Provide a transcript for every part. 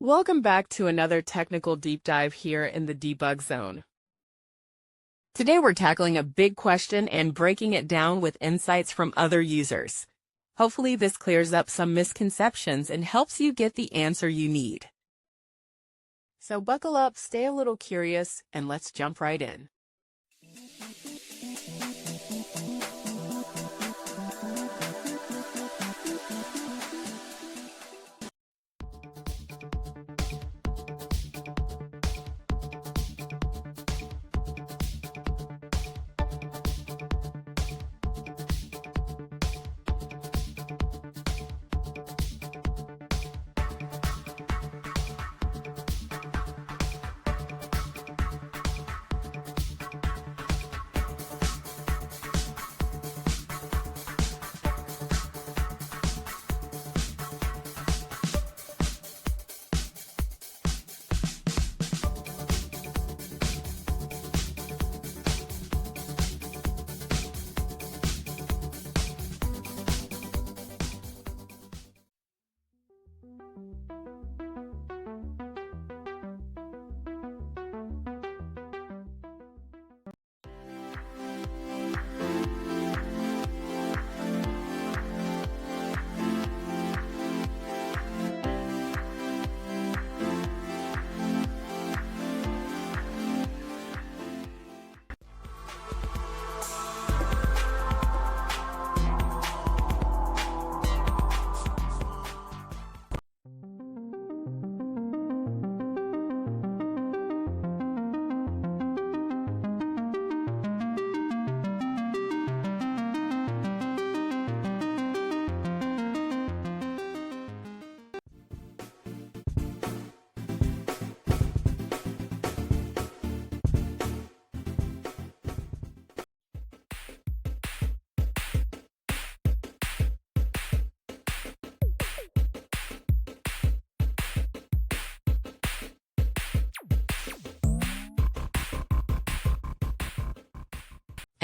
Welcome back to another technical deep dive here in the debug zone. Today we're tackling a big question and breaking it down with insights from other users. Hopefully this clears up some misconceptions and helps you get the answer you need. So buckle up, stay a little curious, and let's jump right in.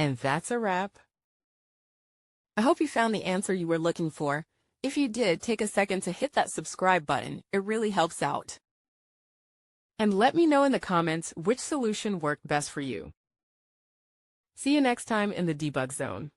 And that's a wrap. I hope you found the answer you were looking for. If you did, take a second to hit that subscribe button. It really helps out. And let me know in the comments which solution worked best for you. See you next time in the debug zone.